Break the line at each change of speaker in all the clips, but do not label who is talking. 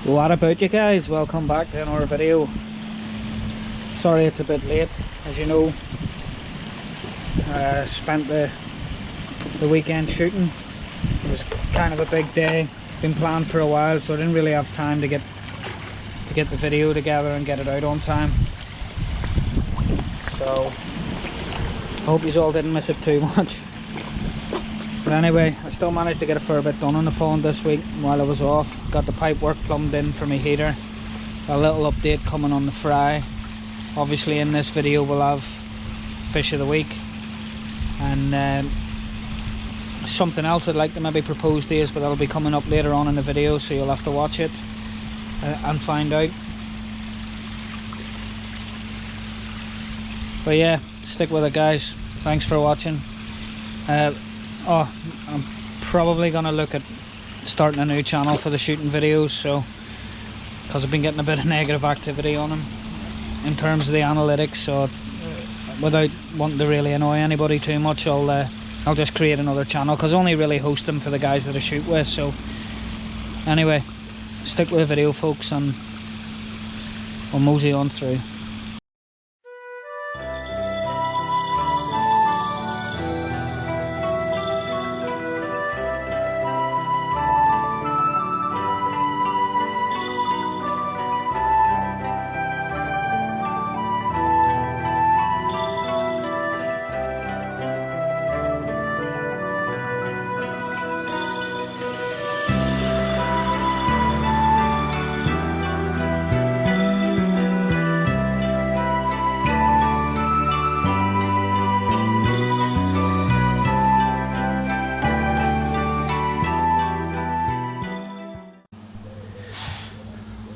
What about you guys? Welcome back to another video. Sorry it's a bit late, as you know. Spent the weekend shooting. It was kind of a big day, been planned for a while, so I didn't really have time to get the video together and get it out on time. So I hope you all didn't miss it too much. But anyway, I still managed to get a fair bit done on the pond this week while I was off. Got the pipework plumbed in for my heater. A little update coming on the fry. Obviously in this video we'll have fish of the week. And something else I'd like to maybe propose to you, but that'll be coming up later on in the video, so you'll have to watch it and find out. But yeah, stick with it guys. Thanks for watching. I'm probably gonna look at starting a new channel for the shooting videos, so because I've been getting a bit of negative activity on them in terms of the analytics, so without wanting to really annoy anybody too much, I'll just create another channel, because I only really host them for the guys that I shoot with. So anyway, stick with the video folks, and we'll mosey on through.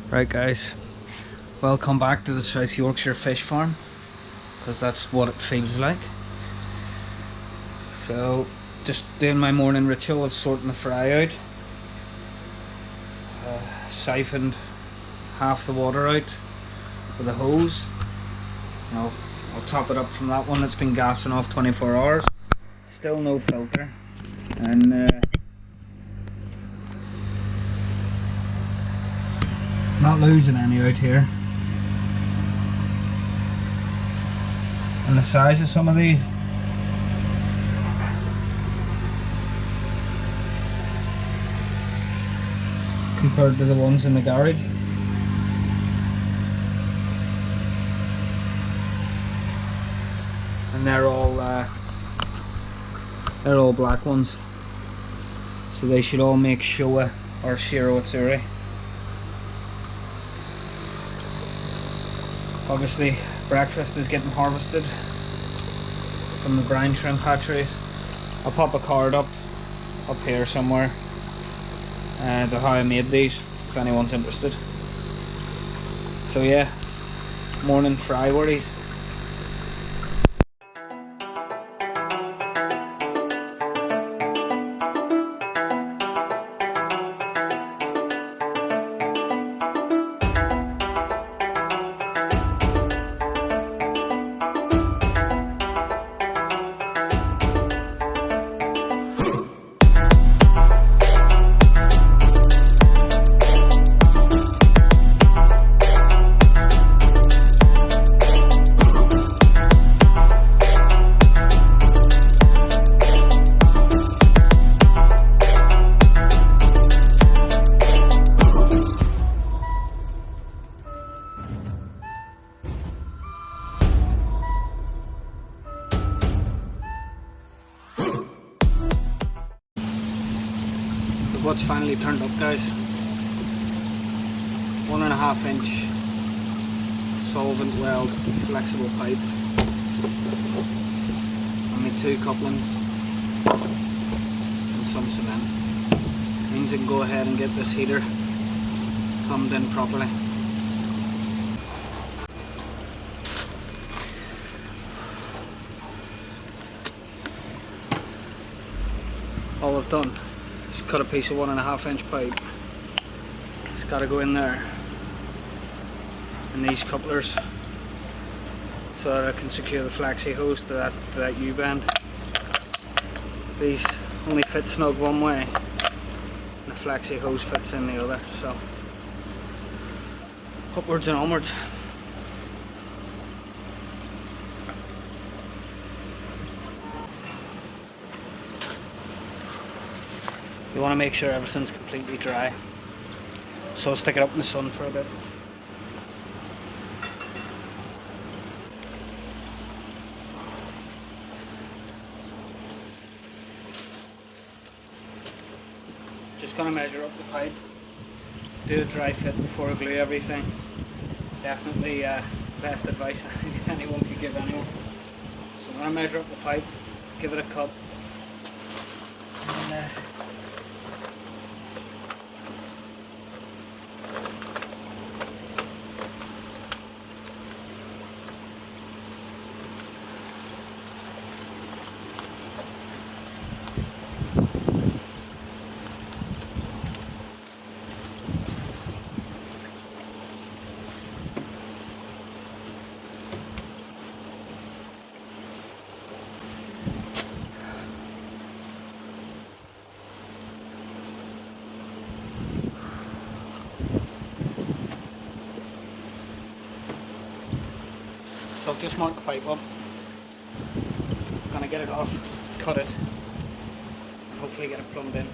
Right guys, welcome back to the South Yorkshire fish farm, because that's what it feels like. So just doing my morning ritual of sorting the fry out. Siphoned half the water out with a hose. I'll top it up from that one that's been gassing off 24 hours. Still no filter, and not losing any out here. And the size of some of these, compared to the ones in the garage. And they're all black ones, so they should all make Showa or Shiro Atsuri. Obviously breakfast is getting harvested from the brine shrimp hatcheries. I'll pop a card up here somewhere to how I made these, if anyone's interested. So yeah, morning fry worries. What's finally turned up guys, 1.5 inch solvent weld flexible pipe and my 2 couplings and some cement. Means I can go ahead and get this heater plumbed in properly. All I've done, cut a piece of 1.5 inch pipe. It's got to go in there, and these couplers, so that I can secure the flexi hose to that U-bend. These only fit snug one way, and the flexi hose fits in the other. So Upwards and onwards. You want to make sure everything's completely dry, so stick it up in the sun for a bit. Just going to measure up the pipe, do a dry fit before I glue everything. Definitely best advice anyone could give anyone. So I'm going to measure up the pipe, give it a cut, and so I've just marked the pipe up. I'm going to get it off, cut it, and hopefully get it plumbed in.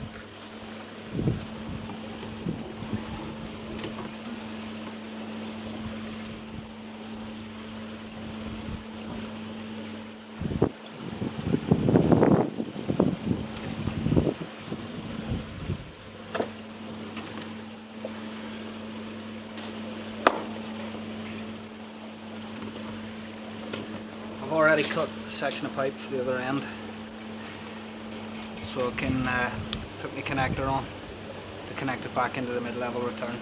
I've already cut a section of pipe for the other end, so I can put my connector on to connect it back into the mid-level return.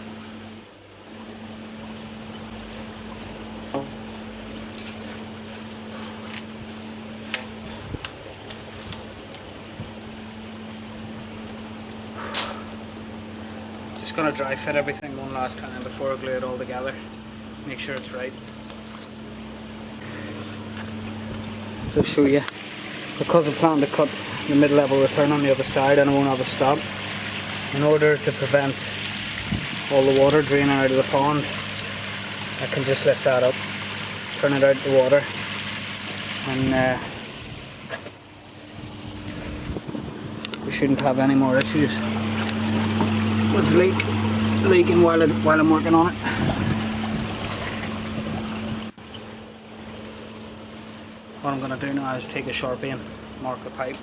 Just going to dry fit everything one last time before I glue it all together, make sure it's right. To show you, because I plan to cut the mid-level return on the other side and I won't have a stop, in order to prevent all the water draining out of the pond, I can just lift that up, turn it out the water, and we shouldn't have any more issues with leaking while I'm working on it. What I'm going to do now is take a Sharpie and mark the pipe.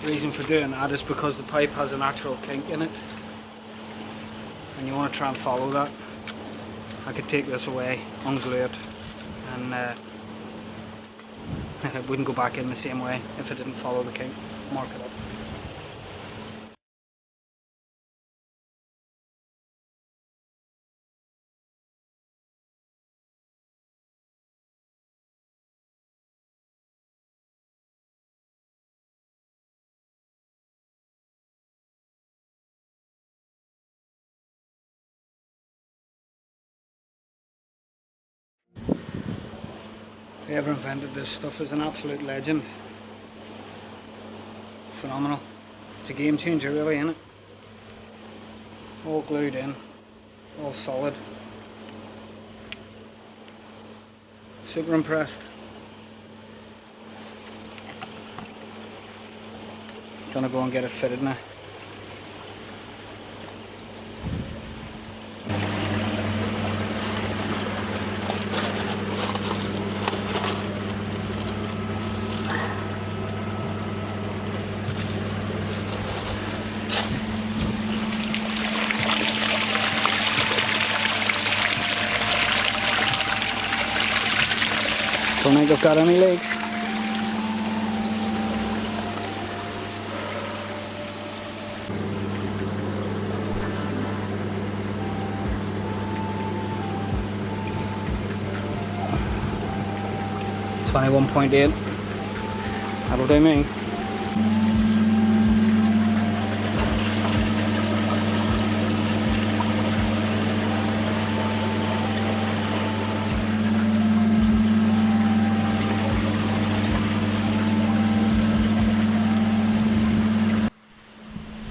The reason for doing that is because the pipe has a natural kink in it and you want to try and follow that. I could take this away, unglue it, and it wouldn't go back in the same way if it didn't follow the kink. Mark it up. Whoever invented this stuff is an absolute legend. Phenomenal. It's a game changer really, isn't it? All glued in, all solid. Super impressed. Gonna go and get it fitted now. Don't think I've got any leaks. .8. That'll do me.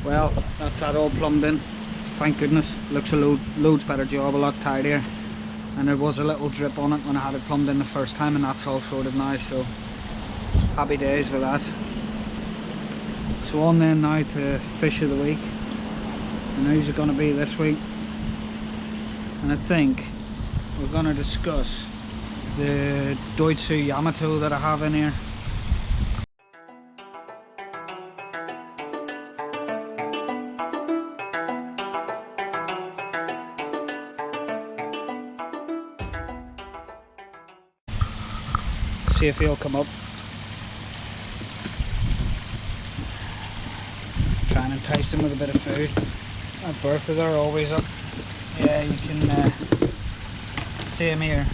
Well, that's that all plumbed in. Thank goodness. Looks a loads better job, a lot tidier. And there was a little drip on it when I had it plumbed in the first time, and that's all sorted now, so happy days with that. So on then now to fish of the week. And who's it going to be this week? And I think we're going to discuss the Deutsche Yamato that I have in here. See if he'll come up. Try and entice him with a bit of food. At Bertha, they're always up. Yeah, you can see him here.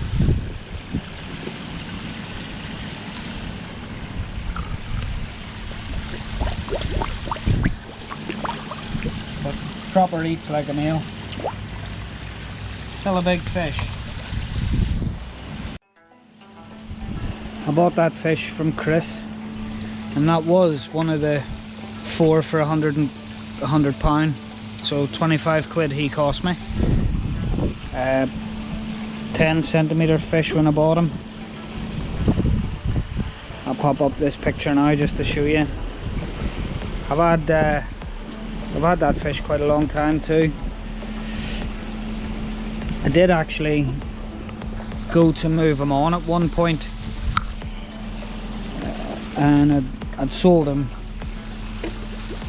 But proper eats like a meal. Still a big fish. I bought that fish from Chris, and that was one of the 4 for £100, so 25 quid he cost me. 10 centimetre fish when I bought him. I'll pop up this picture now just to show you. I've had that fish quite a long time too. I did actually go to move him on at one point. And I'd sold him,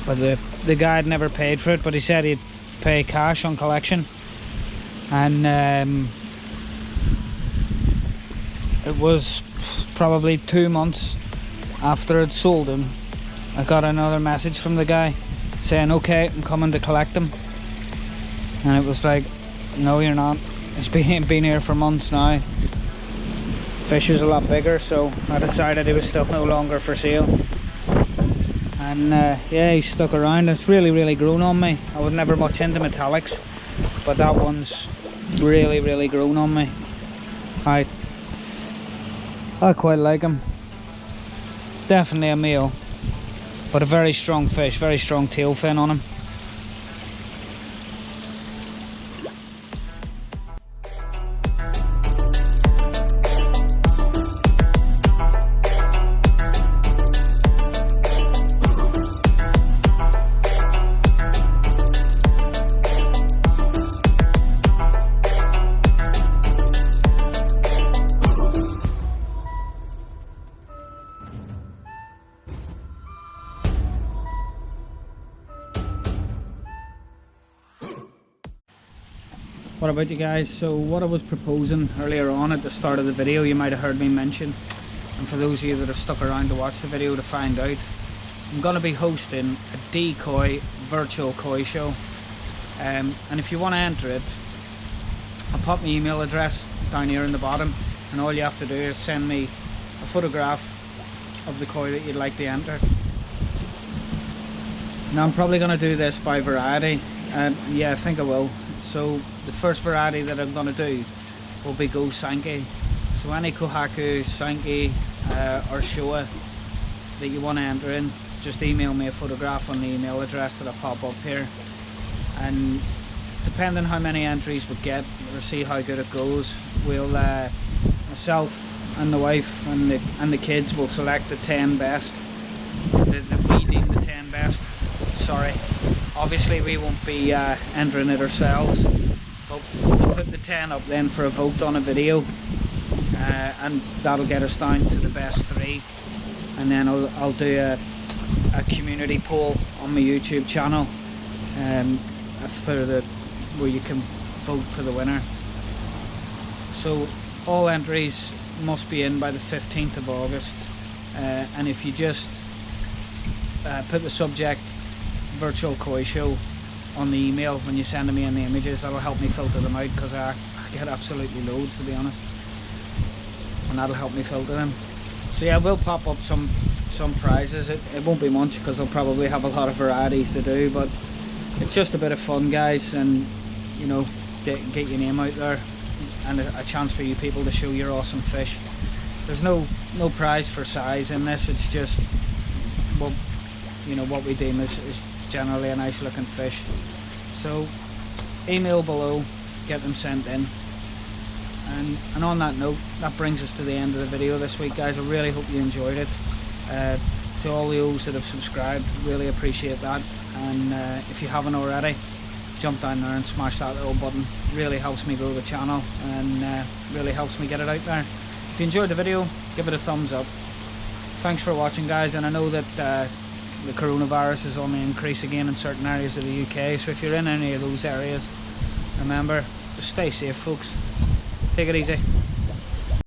but the guy had never paid for it, but he said he'd pay cash on collection. And it was probably 2 months after I'd sold him, I got another message from the guy saying, okay, I'm coming to collect him. And it was like, no, you're not. It's been here for months now. Fish is a lot bigger, so I decided he was still no longer for sale. And yeah, he stuck around. It's really grown on me. I was never much into metallics, but that one's really grown on me. I quite like him. Definitely a meal, but a very strong fish, very strong tail fin on him. What about you guys? So what I was proposing earlier on at the start of the video, you might have heard me mention, and for those of you that have stuck around to watch the video to find out, I'm going to be hosting a decoy virtual koi show, and if you want to enter it, I'll pop my email address down here in the bottom, and all you have to do is send me a photograph of the koi that you'd like to enter. Now I'm probably going to do this by variety, and yeah, I think I will. So the first variety that I'm going to do will be Go Sankey. So any Kohaku, Sankey or Showa that you want to enter in, just email me a photograph on the email address that I pop up here. And depending how many entries we get, we'll see how good it goes. We'll myself and the wife and the kids will select the 10 best. We deem the 10 best. Sorry. Obviously we won't be entering it ourselves, but we'll put the 10 up then for a vote on a video, and that'll get us down to the best 3, and then I'll do a community poll on my YouTube channel where you can vote for the winner. So all entries must be in by the 15th of August, and if you just put the subject virtual koi show on the email when you're sending me in the images, that'll help me filter them out, because I get absolutely loads, to be honest, and that'll help me filter them. So yeah, we'll pop up some prizes. It won't be much, because I'll probably have a lot of varieties to do, but it's just a bit of fun, guys, and you know, get your name out there, and a chance for you people to show your awesome fish. There's no prize for size in this. It's just what, you know, what we deem is generally a nice looking fish. So email below, get them sent in. And on that note, that brings us to the end of the video this week, guys. I really hope you enjoyed it. To all those that have subscribed, really appreciate that. And if you haven't already, jump down there and smash that little button. Really helps me grow the channel, and really helps me get it out there. If you enjoyed the video, give it a thumbs up. Thanks for watching, guys. And I know that the coronavirus is on the increase again in certain areas of the UK, so if you're in any of those areas, remember, just stay safe, folks. Take it easy.